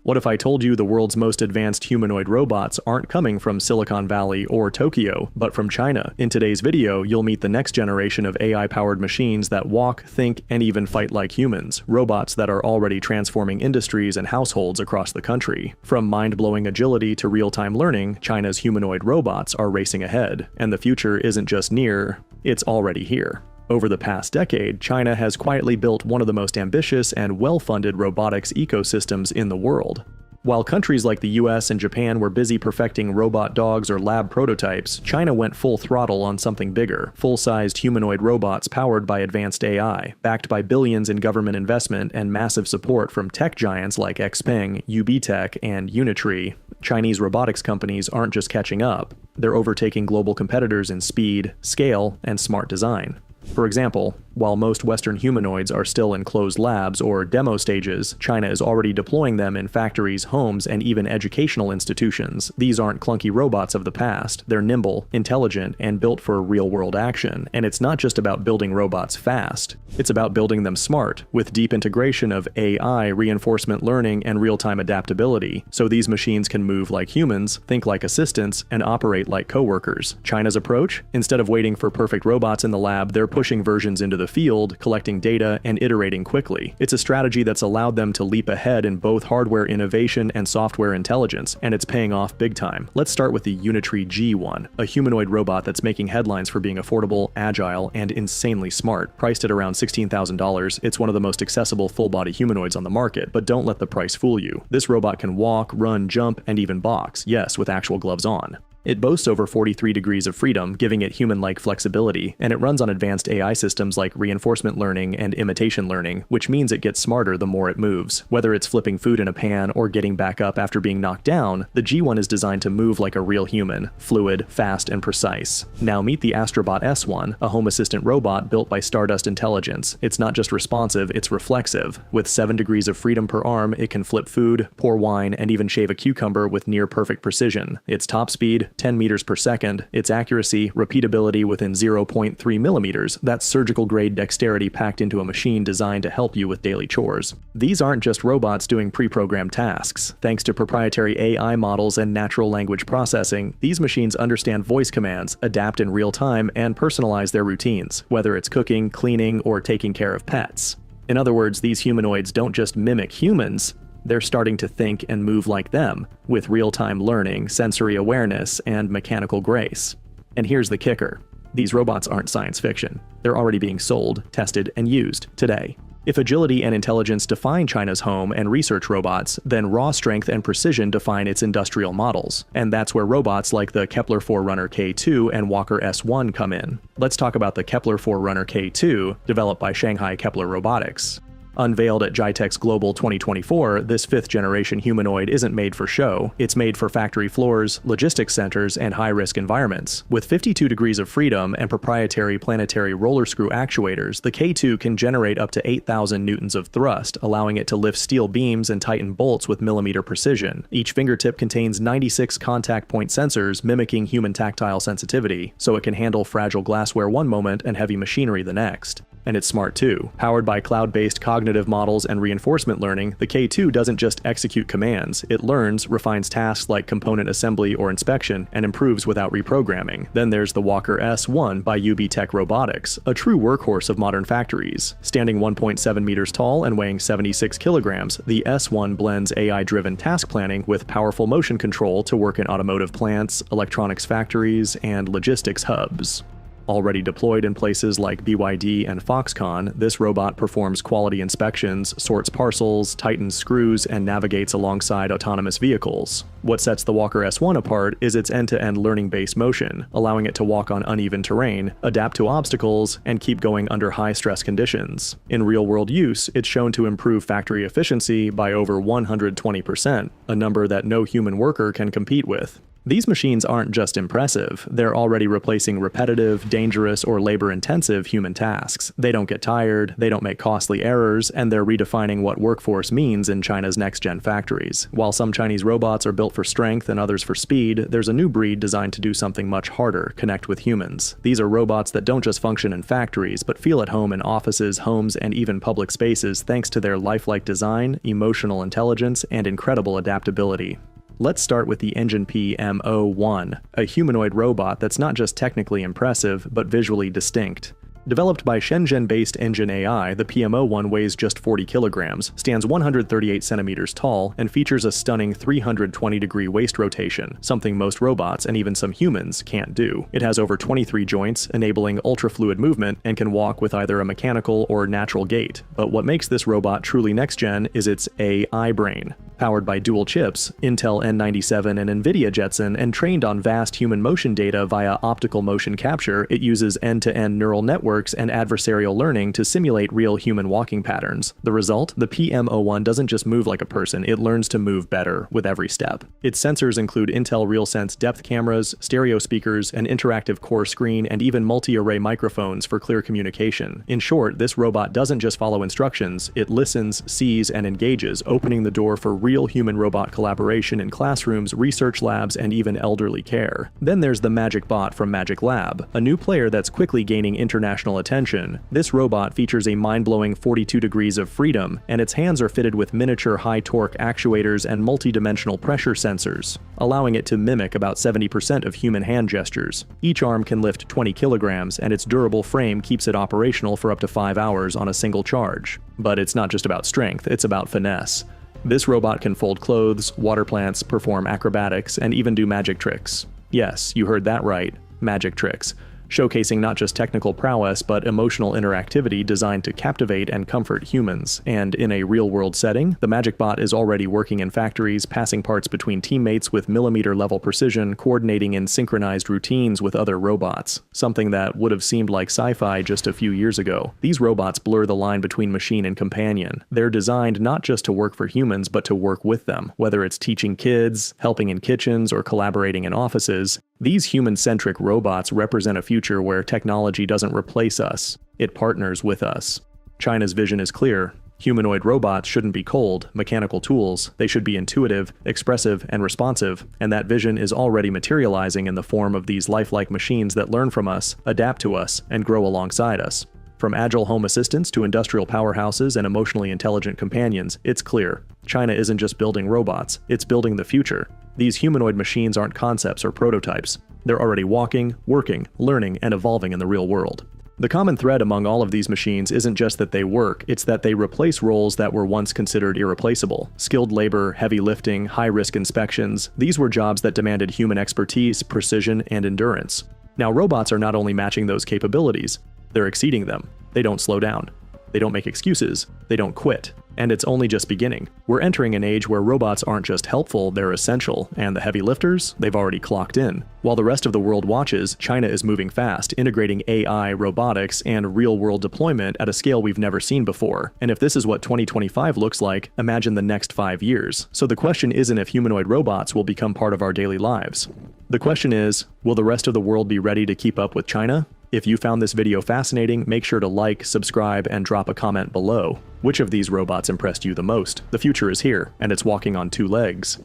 What if I told you the world's most advanced humanoid robots aren't coming from Silicon Valley or Tokyo, but from China? In today's video, you'll meet the next generation of AI-powered machines that walk, think, and even fight like humans, robots that are already transforming industries and households across the country. From mind-blowing agility to real-time learning, China's humanoid robots are racing ahead, and the future isn't just near, it's already here. Over the past decade, China has quietly built one of the most ambitious and well-funded robotics ecosystems in the world. While countries like the US and Japan were busy perfecting robot dogs or lab prototypes, China went full throttle on something bigger: full-sized humanoid robots powered by advanced AI, backed by billions in government investment and massive support from tech giants like XPeng, UBTech, and Unitree. Chinese robotics companies aren't just catching up, they're overtaking global competitors in speed, scale, and smart design. For example, while most Western humanoids are still in closed labs or demo stages, China is already deploying them in factories, homes, and even educational institutions. These aren't clunky robots of the past. They're nimble, intelligent, and built for real-world action. And it's not just about building robots fast. It's about building them smart, with deep integration of AI, reinforcement learning, and real-time adaptability, so these machines can move like humans, think like assistants, and operate like coworkers. China's approach? Instead of waiting for perfect robots in the lab, they're pushing versions into the field, collecting data, and iterating quickly. It's a strategy that's allowed them to leap ahead in both hardware innovation and software intelligence, and it's paying off big time. Let's start with the Unitree G1, a humanoid robot that's making headlines for being affordable, agile, and insanely smart. Priced at around $16,000, it's one of the most accessible full-body humanoids on the market, but don't let the price fool you. This robot can walk, run, jump, and even box, yes, with actual gloves on. It boasts over 43 degrees of freedom, giving it human-like flexibility, and it runs on advanced AI systems like reinforcement learning and imitation learning, which means it gets smarter the more it moves. Whether it's flipping food in a pan or getting back up after being knocked down, the G1 is designed to move like a real human, fluid, fast, and precise. Now meet the Astrobot S1, a home assistant robot built by Stardust Intelligence. It's not just responsive, it's reflexive. With 7 degrees of freedom per arm, it can flip food, pour wine, and even shave a cucumber with near-perfect precision. Its top speed, 10 meters per second, its accuracy, repeatability within 0.3 millimeters, that's surgical-grade dexterity packed into a machine designed to help you with daily chores. These aren't just robots doing pre-programmed tasks. Thanks to proprietary AI models and natural language processing, these machines understand voice commands, adapt in real time, and personalize their routines, whether it's cooking, cleaning, or taking care of pets. In other words, these humanoids don't just mimic humans, they're starting to think and move like them, with real-time learning, sensory awareness, and mechanical grace. And here's the kicker: these robots aren't science fiction. They're already being sold, tested, and used today. If agility and intelligence define China's home and research robots, then raw strength and precision define its industrial models. And that's where robots like the Kepler Forerunner K2 and Walker S1 come in. Let's talk about the Kepler Forerunner K2, developed by Shanghai Kepler Robotics. Unveiled at GITEX Global 2024, this fifth-generation humanoid isn't made for show. It's made for factory floors, logistics centers, and high-risk environments. With 52 degrees of freedom and proprietary planetary roller screw actuators, the K2 can generate up to 8,000 newtons of thrust, allowing it to lift steel beams and tighten bolts with millimeter precision. Each fingertip contains 96 contact point sensors mimicking human tactile sensitivity, so it can handle fragile glassware one moment and heavy machinery the next. And it's smart too. Powered by cloud-based cognitive models and reinforcement learning, the K2 doesn't just execute commands. It learns, refines tasks like component assembly or inspection, and improves without reprogramming. Then there's the Walker S1 by UBTech Robotics, a true workhorse of modern factories. Standing 1.7 meters tall and weighing 76 kilograms, the S1 blends AI-driven task planning with powerful motion control to work in automotive plants, electronics factories, and logistics hubs. Already deployed in places like BYD and Foxconn, this robot performs quality inspections, sorts parcels, tightens screws, and navigates alongside autonomous vehicles. What sets the Walker S1 apart is its end-to-end learning-based motion, allowing it to walk on uneven terrain, adapt to obstacles, and keep going under high-stress conditions. In real-world use, it's shown to improve factory efficiency by over 120%, a number that no human worker can compete with. These machines aren't just impressive, they're already replacing repetitive, dangerous, or labor-intensive human tasks. They don't get tired, they don't make costly errors, and they're redefining what workforce means in China's next-gen factories. While some Chinese robots are built for strength and others for speed, there's a new breed designed to do something much harder: connect with humans. These are robots that don't just function in factories, but feel at home in offices, homes, and even public spaces thanks to their lifelike design, emotional intelligence, and incredible adaptability. Let's start with the Engine PM01, a humanoid robot that's not just technically impressive, but visually distinct. Developed by Shenzhen-based Engine AI, the PM01 weighs just 40 kilograms, stands 138 centimeters tall, and features a stunning 320-degree waist rotation, something most robots, and even some humans, can't do. It has over 23 joints, enabling ultra-fluid movement, and can walk with either a mechanical or natural gait. But what makes this robot truly next-gen is its AI brain. Powered by dual chips, Intel N97 and NVIDIA Jetson, and trained on vast human motion data via optical motion capture, it uses end-to-end neural networks and adversarial learning to simulate real human walking patterns. The result? The PM01 doesn't just move like a person, it learns to move better with every step. Its sensors include Intel RealSense depth cameras, stereo speakers, an interactive core screen, and even multi-array microphones for clear communication. In short, this robot doesn't just follow instructions, it listens, sees, and engages, opening the door for real human-robot collaboration in classrooms, research labs, and even elderly care. Then there's the Magic Bot from Magic Lab, a new player that's quickly gaining international attention. This robot features a mind-blowing 42 degrees of freedom, and its hands are fitted with miniature high-torque actuators and multi-dimensional pressure sensors, allowing it to mimic about 70% of human hand gestures. Each arm can lift 20 kilograms, and its durable frame keeps it operational for up to 5 hours on a single charge. But it's not just about strength, it's about finesse. This robot can fold clothes, water plants, perform acrobatics, and even do magic tricks. Yes, you heard that right, magic tricks. Showcasing not just technical prowess, but emotional interactivity designed to captivate and comfort humans. And in a real-world setting, the Magic Bot is already working in factories, passing parts between teammates with millimeter-level precision, coordinating in synchronized routines with other robots, something that would have seemed like sci-fi just a few years ago. These robots blur the line between machine and companion. They're designed not just to work for humans, but to work with them, whether it's teaching kids, helping in kitchens, or collaborating in offices. These human-centric robots represent a future where technology doesn't replace us, it partners with us. China's vision is clear. Humanoid robots shouldn't be cold, mechanical tools. They should be intuitive, expressive, and responsive, and that vision is already materializing in the form of these lifelike machines that learn from us, adapt to us, and grow alongside us. From agile home assistants to industrial powerhouses and emotionally intelligent companions, it's clear. China isn't just building robots, it's building the future. These humanoid machines aren't concepts or prototypes. They're already walking, working, learning, and evolving in the real world. The common thread among all of these machines isn't just that they work, it's that they replace roles that were once considered irreplaceable. Skilled labor, heavy lifting, high-risk inspections, these were jobs that demanded human expertise, precision, and endurance. Now, robots are not only matching those capabilities, they're exceeding them. They don't slow down. They don't make excuses. They don't quit. And it's only just beginning. We're entering an age where robots aren't just helpful, they're essential, and the heavy lifters, they've already clocked in. While the rest of the world watches, China is moving fast, integrating AI, robotics, and real-world deployment at a scale we've never seen before. And if this is what 2025 looks like, imagine the next 5 years. So the question isn't if humanoid robots will become part of our daily lives. The question is, will the rest of the world be ready to keep up with China? If you found this video fascinating, make sure to like, subscribe, and drop a comment below. Which of these robots impressed you the most? The future is here, and it's walking on 2 legs.